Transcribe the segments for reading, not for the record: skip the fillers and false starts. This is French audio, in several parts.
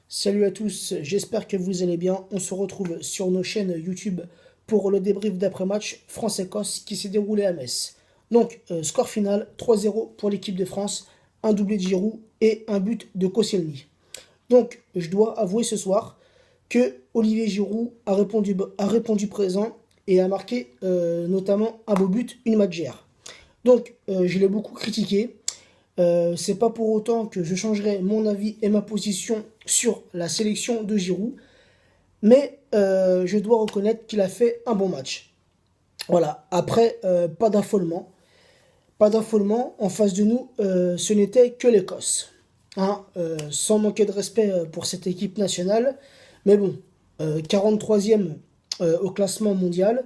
Salut à tous, j'espère que vous allez bien. On se retrouve sur nos chaînes YouTube pour le débrief d'après-match France-Écosse qui s'est déroulé à Metz. Donc, score final 3-0 pour l'équipe de France, un doublé de Giroud et un but de Koscielny. Donc, je dois avouer ce soir que Olivier Giroud a répondu présent et a marqué notamment un beau but, une match hier. Donc, je l'ai beaucoup critiqué. C'est pas pour autant que je changerai mon avis et ma position sur la sélection de Giroud, mais je dois reconnaître qu'il a fait un bon match. Voilà, après, pas d'affolement. Pas d'affolement, en face de nous, ce n'était que l'Écosse. Hein, sans manquer de respect pour cette équipe nationale, mais bon, 43e au classement mondial,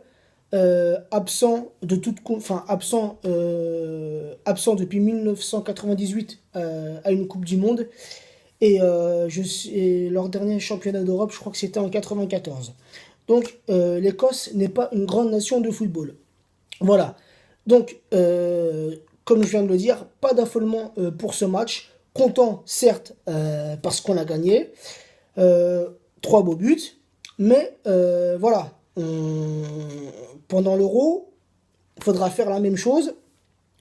absent depuis 1998 à une Coupe du Monde et leur dernier championnat d'Europe, je crois que c'était en 94. Donc l'Écosse n'est pas une grande nation de football. Voilà. Donc comme je viens de le dire, pas d'affolement pour ce match. Content certes parce qu'on a gagné, euh, trois beaux buts, mais voilà. Pendant l'Euro, il faudra faire la même chose.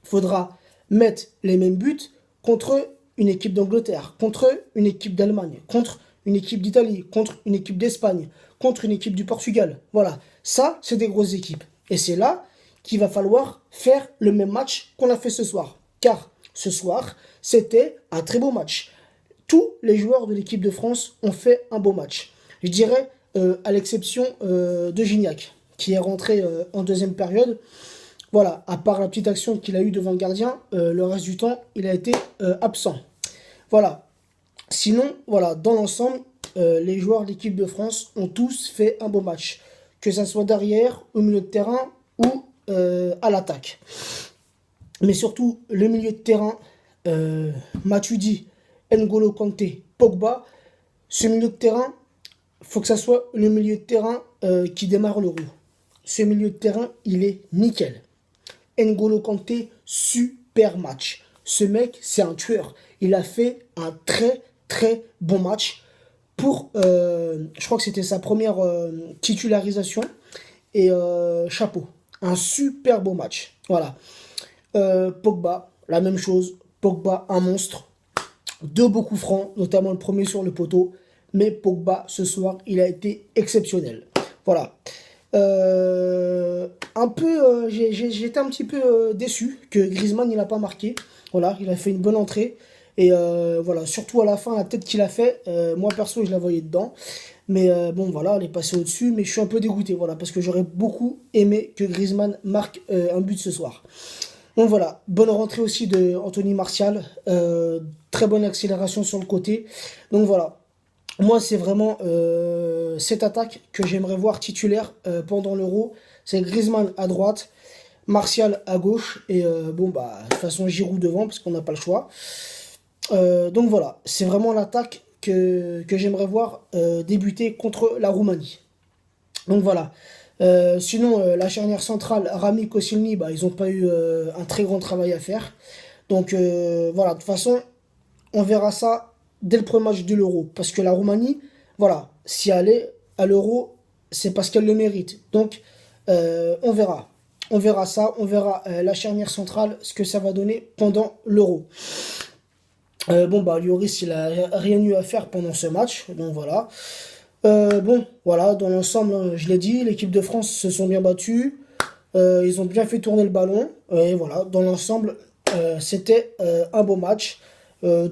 Il faudra mettre les mêmes buts contre une équipe d'Angleterre, contre une équipe d'Allemagne, contre une équipe d'Italie, contre une équipe d'Espagne, contre une équipe du Portugal. Voilà, ça, c'est des grosses équipes. Et c'est là qu'il va falloir faire le même match qu'on a fait ce soir. Car ce soir, c'était un très beau match. Tous les joueurs de l'équipe de France ont fait un beau match. Je dirais à l'exception de Gignac, qui est rentré en deuxième période. Voilà, à part la petite action qu'il a eue devant le gardien, le reste du temps, il a été absent. Voilà. Sinon, voilà, dans l'ensemble, les joueurs de l'équipe de France ont tous fait un beau match. Que ça soit derrière, au milieu de terrain ou à l'attaque. Mais surtout, le milieu de terrain, Matuidi, N'Golo Kanté, Pogba, ce milieu de terrain, il faut que ça soit le milieu de terrain qui démarre l'Euro. Ce milieu de terrain, il est nickel. N'Golo Kanté, super match. Ce mec, c'est un tueur. Il a fait un très très bon match pour, je crois que c'était sa première titularisation. Et chapeau. Un super beau match. Voilà. Pogba, la même chose. Pogba, un monstre. Deux beaux coups francs, notamment le premier sur le poteau. Mais Pogba, ce soir, il a été exceptionnel. Voilà. J'étais un petit peu déçu que Griezmann il n'a pas marqué. Voilà, il a fait une bonne entrée. Et voilà, surtout à la fin, la tête qu'il a fait, moi perso, je la voyais dedans. Mais bon, voilà, elle est passée au-dessus. Mais je suis un peu dégoûté, voilà, parce que j'aurais beaucoup aimé que Griezmann marque un but ce soir. Donc voilà, bonne rentrée aussi de Anthony Martial. Très bonne accélération sur le côté. Donc voilà, moi, c'est vraiment cette attaque que j'aimerais voir titulaire pendant l'Euro. C'est Griezmann à droite, Martial à gauche et bon bah de toute façon Giroud devant parce qu'on n'a pas le choix. Donc voilà, c'est vraiment l'attaque que j'aimerais voir débuter contre la Roumanie. Donc voilà. Sinon, la charnière centrale, Rami Koscielny, bah, ils n'ont pas eu un très grand travail à faire. Donc voilà, de toute façon, on verra ça dès le premier match de l'Euro. Parce que la Roumanie, voilà, si elle est à l'Euro, c'est parce qu'elle le mérite. Donc, on verra. On verra ça, on verra la charnière centrale, ce que ça va donner pendant l'Euro. Bon, bah, Lloris, il a rien eu à faire pendant ce match. Donc, voilà. Bon, voilà, dans l'ensemble, je l'ai dit, l'équipe de France se sont bien battus. Ils ont bien fait tourner le ballon. Et voilà, dans l'ensemble, c'était un beau match.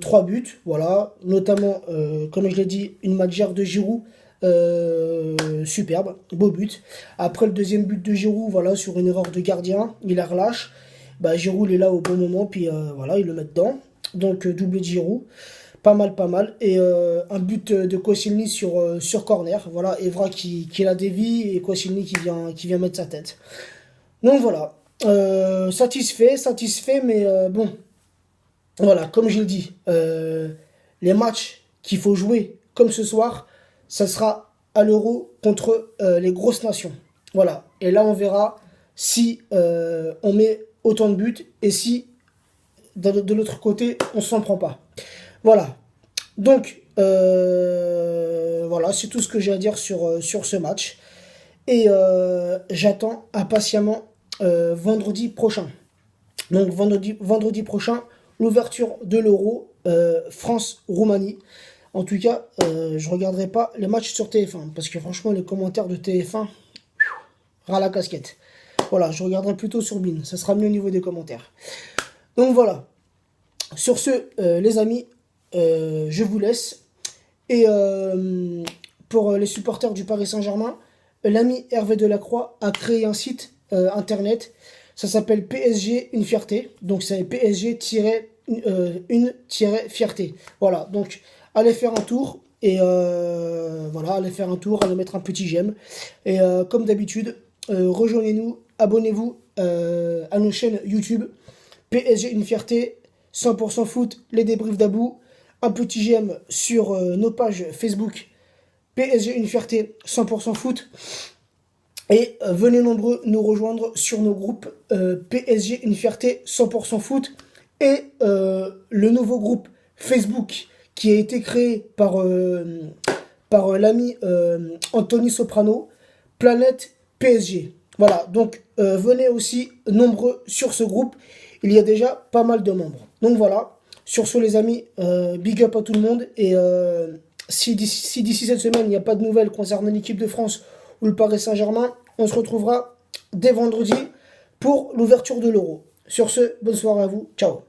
Trois buts, voilà. Notamment, comme je l'ai dit, une matchère de Giroud. Superbe, beau but. Après le deuxième but de Giroud, voilà, sur une erreur de gardien, il la relâche. Bah, Giroud, il est là au bon moment, puis voilà, il le met dedans. Donc, doublé de Giroud. Pas mal, pas mal. Et un but de Koscielny sur corner. Voilà, Evra qui la dévie et Koscielny qui vient mettre sa tête. Donc voilà. Satisfait, satisfait, mais bon, voilà, comme je le dis, les matchs qu'il faut jouer comme ce soir, ça sera à l'Euro contre les grosses nations. Voilà. Et là, on verra si on met autant de buts et si de l'autre côté, on s'en prend pas. Voilà. Donc, voilà, c'est tout ce que j'ai à dire sur ce match. Et j'attends impatiemment vendredi prochain. Donc vendredi prochain, l'ouverture de l'Euro France-Roumanie. En tout cas, je regarderai pas les matchs sur TF1 parce que franchement, les commentaires de TF1, ras la casquette. Voilà, je regarderai plutôt sur BeIN. Ça sera mieux au niveau des commentaires. Donc voilà. Sur ce, les amis, je vous laisse. Et pour les supporters du Paris Saint-Germain, l'ami Hervé Delacroix a créé un site internet. Ça s'appelle PSG Une Fierté. Donc c'est PSG-une-fierté. Voilà, donc allez faire un tour. Et voilà, allez faire un tour, allez mettre un petit j'aime. Et comme d'habitude, rejoignez-nous, abonnez-vous à nos chaînes YouTube. PSG Une Fierté, 100% foot, les débriefs d'Abou. Un petit j'aime sur nos pages Facebook PSG Une Fierté 100% foot. Et venez nombreux nous rejoindre sur nos groupes PSG Une Fierté 100% foot. Et le nouveau groupe Facebook qui a été créé par l'ami Anthony Soprano, Planète PSG. Voilà, donc venez aussi nombreux sur ce groupe. Il y a déjà pas mal de membres. Donc voilà. Sur ce, les amis, big up à tout le monde. Et si d'ici cette semaine, il n'y a pas de nouvelles concernant l'équipe de France ou le Paris Saint-Germain, on se retrouvera dès vendredi pour l'ouverture de l'Euro. Sur ce, bonne soirée à vous. Ciao.